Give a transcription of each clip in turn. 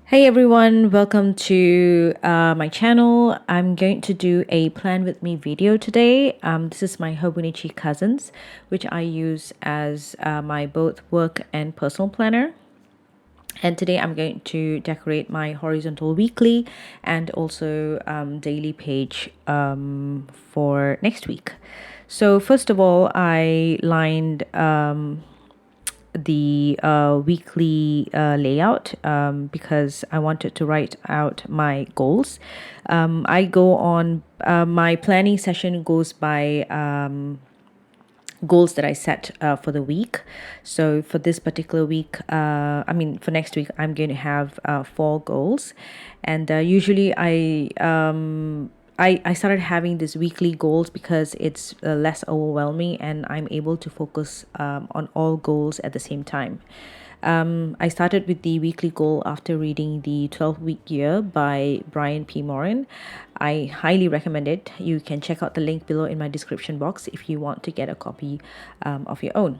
Hey everyone, welcome to my channel. I'm going to do a plan with me video today. This is my Hobonichi Cousins, which I use as my both work and personal planner. And today I'm going to decorate my horizontal weekly and also daily page for next week. So first of all, I lined the weekly layout because I wanted to write out my goals. I go on, my planning session goes by goals that I set for the week. So for this particular week, for next week, I'm going to have 4 goals. And usually I started having these weekly goals because it's less overwhelming and I'm able to focus on all goals at the same time. I started with the weekly goal after reading the 12-Week Year by Brian P. Morin. I highly recommend it. You can check out the link below in my description box if you want to get a copy of your own.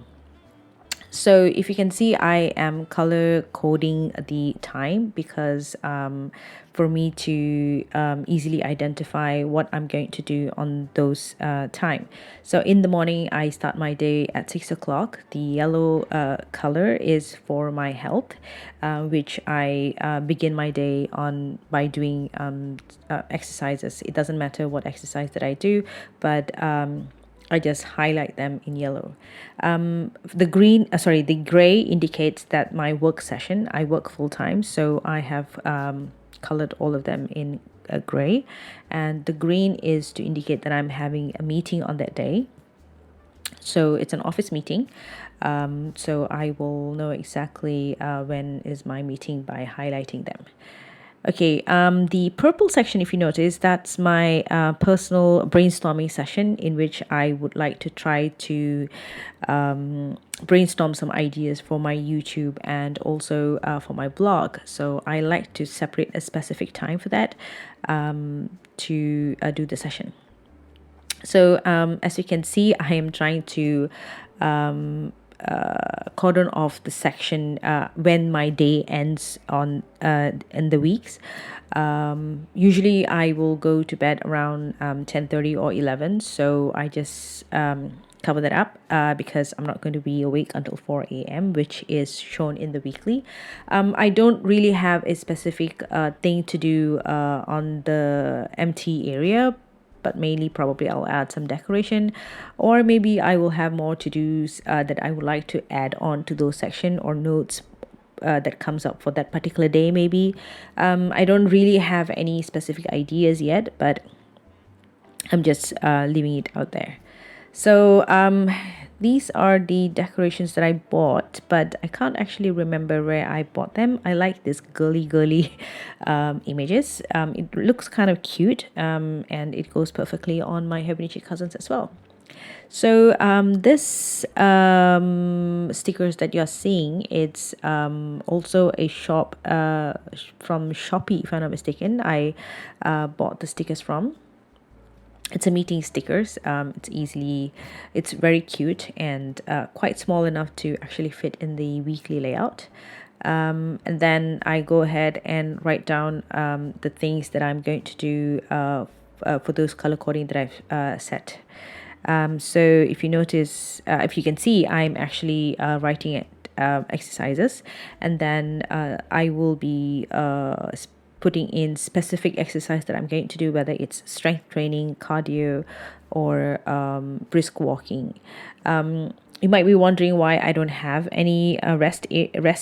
So if you can see, I am color coding the time because for me to easily identify what I'm going to do on those time. So in the morning, I start my day at 6 o'clock. The yellow color is for my health, which I begin my day on by doing exercises. It doesn't matter what exercise that I do, but I just highlight them in yellow. The gray indicates that my work session, I work full time, so I have colored all of them in gray. And the green is to indicate that I'm having a meeting on that day. So it's an office meeting. So I will know exactly when is my meeting by highlighting them. Okay, the purple section, if you notice, that's my personal brainstorming session in which I would like to try to brainstorm some ideas for my YouTube and also for my blog. So I like to separate a specific time for that to do the session. So as you can see, I am trying to cordon off the section when my day ends on in the weeks. Usually I will go to bed around 10:30 or 11, so I just cover that up because I'm not going to be awake until 4 a.m., which is shown in the weekly. I don't really have a specific thing to do on the empty area, but mainly probably I'll add some decoration, or maybe I will have more to-dos that I would like to add on to those section or notes that comes up for that particular day maybe. I don't really have any specific ideas yet, but I'm just leaving it out there. So these are the decorations that I bought, but I can't actually remember where I bought them. I like this girly images. It looks kind of cute and it goes perfectly on my Hobonichi Cousins as well. So this stickers that you're seeing, it's also a shop from Shopee, if I'm not mistaken. I bought the stickers from. It's a meeting stickers. It's very cute and quite small enough to actually fit in the weekly layout. And then I go ahead and write down the things that I'm going to do for those color coding that I've set. So if you notice, if you can see, I'm actually writing it exercises, and then I will be putting in specific exercise that I'm going to do, whether it's strength training, cardio, or brisk walking. You might be wondering why I don't have any rest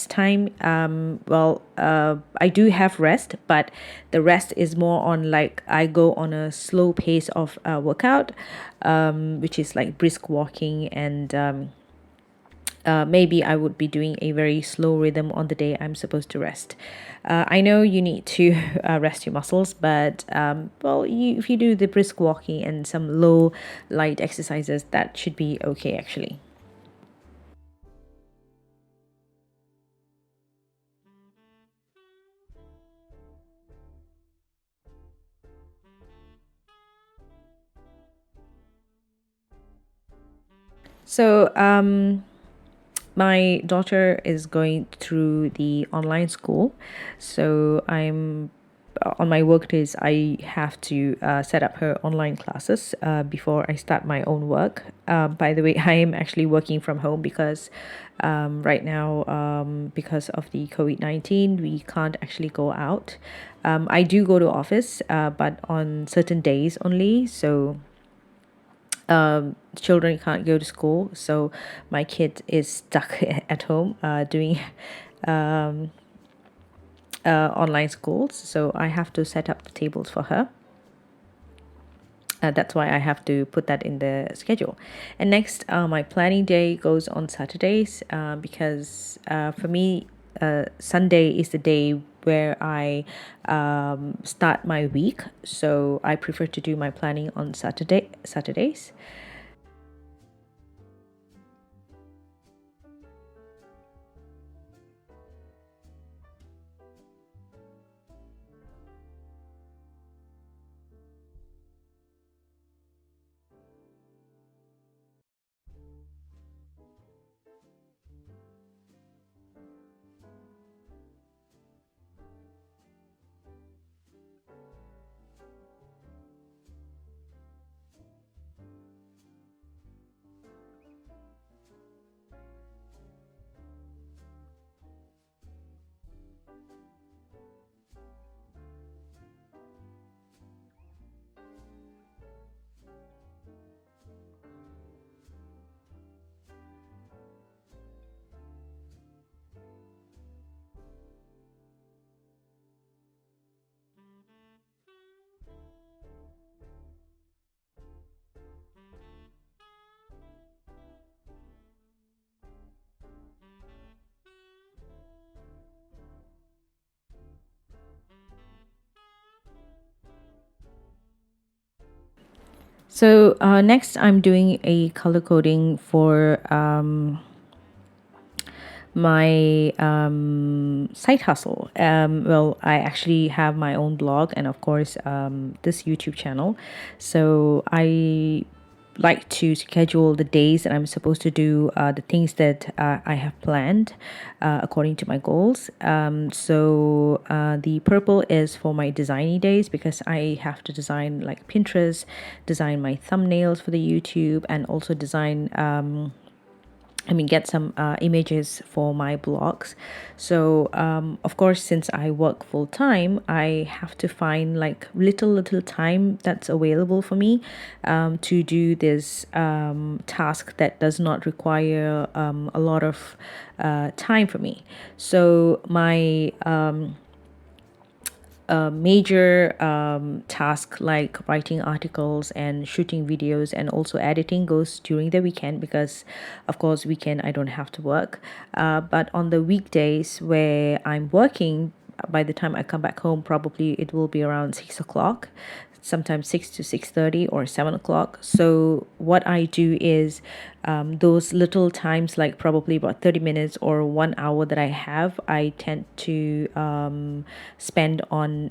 time. I do have rest, but the rest is more on like I go on a slow pace of workout, which is like brisk walking and maybe I would be doing a very slow rhythm on the day I'm supposed to rest. I know you need to rest your muscles, but if you do the brisk walking and some low light exercises, that should be okay actually. So My daughter is going through the online school, so I'm on my work days. I have to set up her online classes before I start my own work. By the way, I am actually working from home because right now, because of the COVID-19, we can't actually go out. I do go to office, but on certain days only. So children can't go to school, so my kid is stuck at home doing online schools. So I have to set up the tables for her. That's why I have to put that in the schedule. And next, my planning day goes on Saturdays because for me, Sunday is the day where I start my week. So I prefer to do my planning on Saturdays. So next, I'm doing a color coding for my side hustle. Well, I actually have my own blog and, of course, this YouTube channel. So I like to schedule the days that I'm supposed to do the things that I have planned according to my goals. So the purple is for my designy days because I have to design like Pinterest, design my thumbnails for the YouTube, and also design get some images for my blogs. So, of course, since I work full time, I have to find like little time that's available for me to do this task that does not require a lot of time for me. So, my a major task like writing articles and shooting videos and also editing goes during the weekend because of course weekend I don't have to work, but on the weekdays where I'm working, by the time I come back home probably it will be around 6 o'clock, sometimes 6 to 6:30 or 7 o'clock. So what I do is those little times, like probably about 30 minutes or 1 hour that I have, I tend to spend on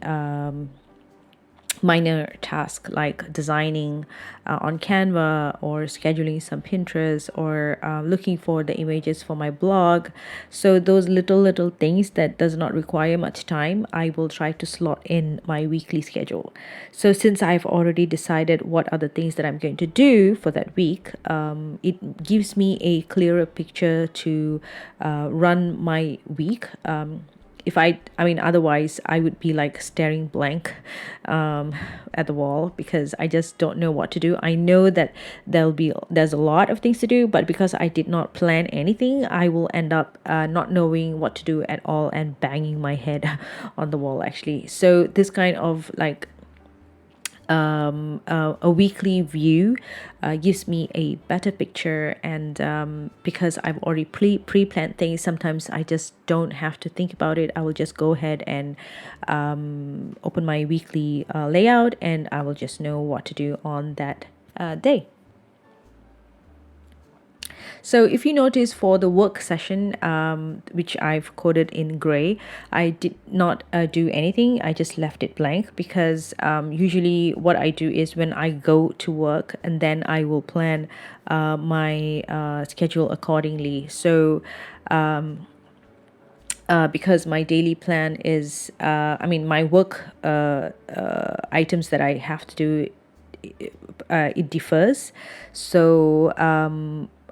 minor task like designing on Canva or scheduling some Pinterest or looking for the images for my blog. So those little things that does not require much time, I will try to slot in my weekly schedule. So since I've already decided what are the things that I'm going to do for that week, it gives me a clearer picture to run my week. If I mean, otherwise I would be like staring blank at the wall because I just don't know what to do. I know that there's a lot of things to do, but because I did not plan anything, I will end up not knowing what to do at all and banging my head on the wall actually. So this kind of like a weekly view gives me a better picture, and because I've already pre-planned things, sometimes I just don't have to think about it. I will just go ahead and open my weekly layout, and I will just know what to do on that day. So if you notice for the work session, which I've coded in gray, I did not do anything. I just left it blank because usually what I do is when I go to work and then I will plan my schedule accordingly. So because my daily plan is, my work items that I have to do, it differs. So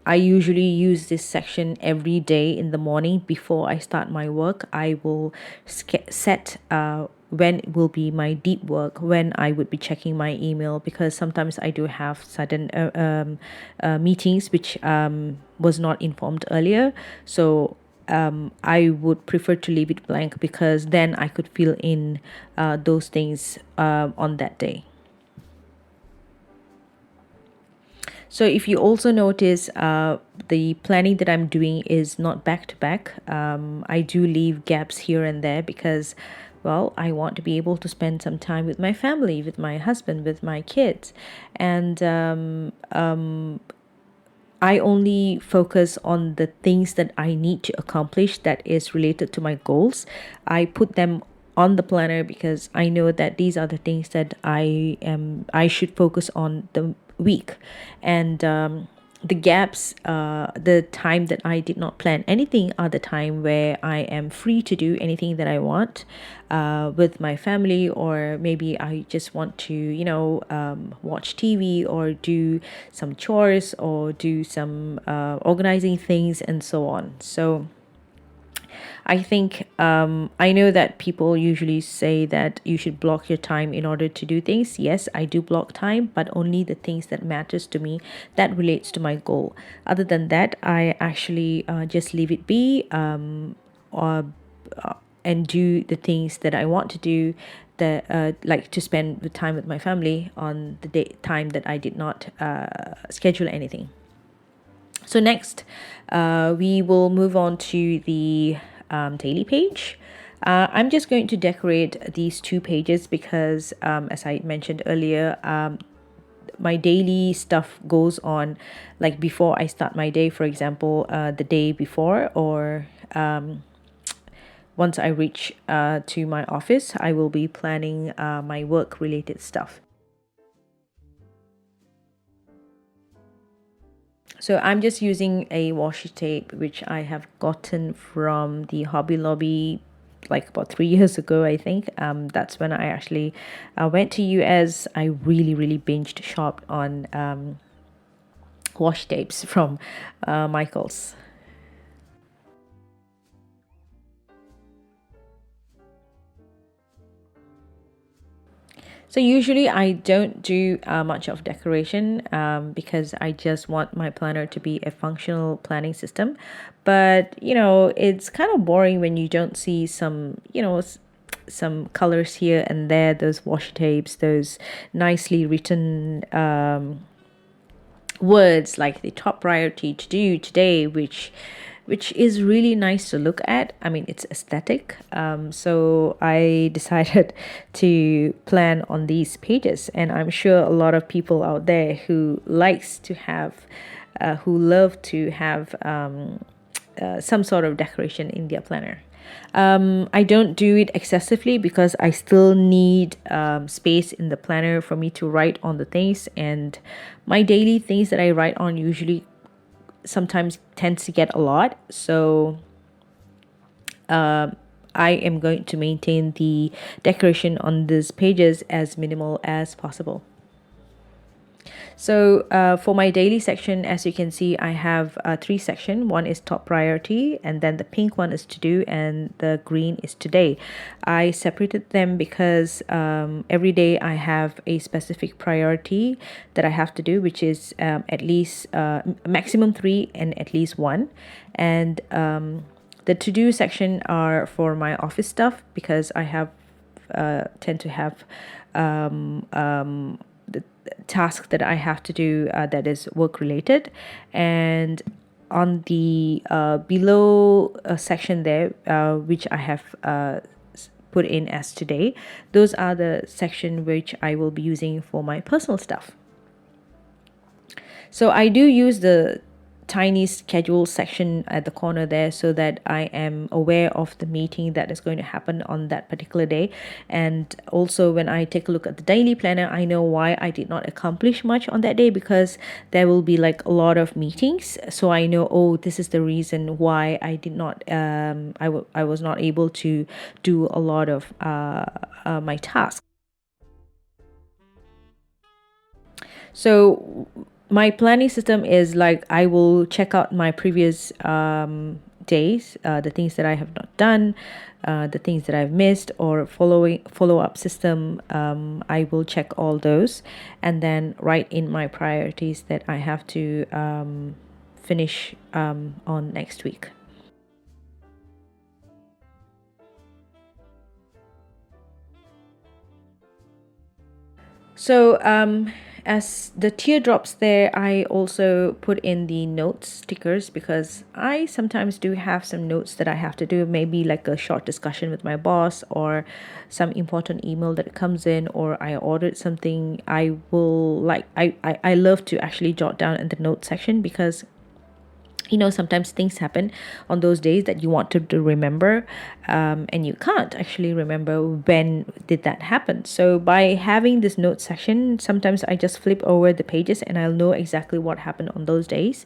I usually use this section every day in the morning before I start my work. I will set when will be my deep work, when I would be checking my email, because sometimes I do have sudden meetings which was not informed earlier. So I would prefer to leave it blank because then I could fill in those things on that day. So if you also notice, the planning that I'm doing is not back to back. I do leave gaps here and there because, well, I want to be able to spend some time with my family, with my husband, with my kids. And I only focus on the things that I need to accomplish that is related to my goals. I put them on the planner because I know that these are the things that I should focus on the week. And the gaps, the time that I did not plan anything, are the time where I am free to do anything that I want with my family, or maybe I just want to, watch TV or do some chores or do some organizing things and so on. So I think I know that people usually say that you should block your time in order to do things. Yes, I do block time, but only the things that matters to me, that relates to my goal. Other than that, I actually just leave it be, or and do the things that I want to do, that like to spend the time with my family on the time that I did not schedule anything. So next, we will move on to the daily page. I'm just going to decorate these two pages because, as I mentioned earlier, my daily stuff goes on like before I start my day, for example, the day before, or once I reach to my office, I will be planning my work related stuff. So I'm just using a washi tape which I have gotten from the Hobby Lobby like about 3 years ago, I think. That's when I actually went to US. I really binged shopped on washi tapes from Michaels. So usually I don't do much of decoration because I just want my planner to be a functional planning system. But it's kind of boring when you don't see some, some colors here and there, those washi tapes, those nicely written words like the top priority to do today, which is really nice to look at. I mean, it's aesthetic. So I decided to plan on these pages, and I'm sure a lot of people out there who likes to have, who love to have some sort of decoration in their planner. I don't do it excessively because I still need space in the planner for me to write on the things, and my daily things that I write on usually sometimes tends to get a lot. So I am going to maintain the decoration on these pages as minimal as possible. So for my daily section, as you can see, I have three sections. One is top priority, and then the pink one is to do, and the green is today. I separated them because every day I have a specific priority that I have to do, which is at least maximum three and at least one. And the to-do section are for my office stuff because I have tend to have the task that I have to do that is work related. And on the below section there, which I have put in as today, those are the section which I will be using for my personal stuff. So I do use the tiny schedule section at the corner there so that I am aware of the meeting that is going to happen on that particular day. And also when I take a look at the daily planner, I know why I did not accomplish much on that day, because there will be like a lot of meetings. So I know, oh, this is the reason why I did not, I was not able to do a lot of my tasks. So my planning system is like I will check out my previous days, the things that I have not done, the things that I've missed, or follow up system. I will check all those and then write in my priorities that I have to finish on next week. So as the teardrops there, I also put in the notes stickers, because I sometimes do have some notes that I have to do, maybe like a short discussion with my boss or some important email that comes in, or I ordered something. I will like I love to actually jot down in the note section, because sometimes things happen on those days that you want to remember, and you can't actually remember when did that happen. So by having this note section, sometimes I just flip over the pages and I'll know exactly what happened on those days.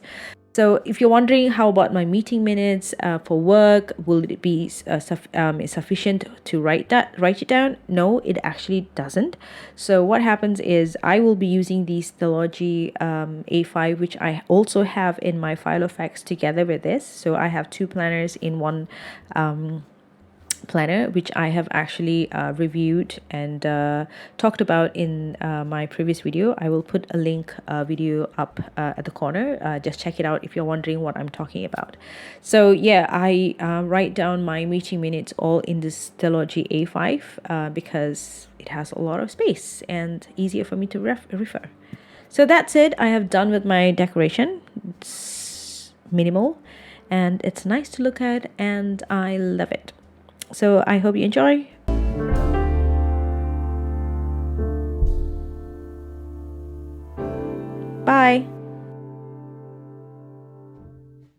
So if you're wondering how about my meeting minutes for work, will it be sufficient to write it down? No, it actually doesn't. So what happens is I will be using the Stalogy A5, which I also have in my Filofax together with this. So I have two planners in one planner, which I have actually reviewed and talked about in my previous video. I will put a link video up at the corner. Just check it out if you're wondering what I'm talking about. So yeah, I write down my meeting minutes all in this Stalogy A5 because it has a lot of space and easier for me to refer. So that's it. I have done with my decoration. It's minimal and it's nice to look at and I love it. So I hope you enjoy. Bye.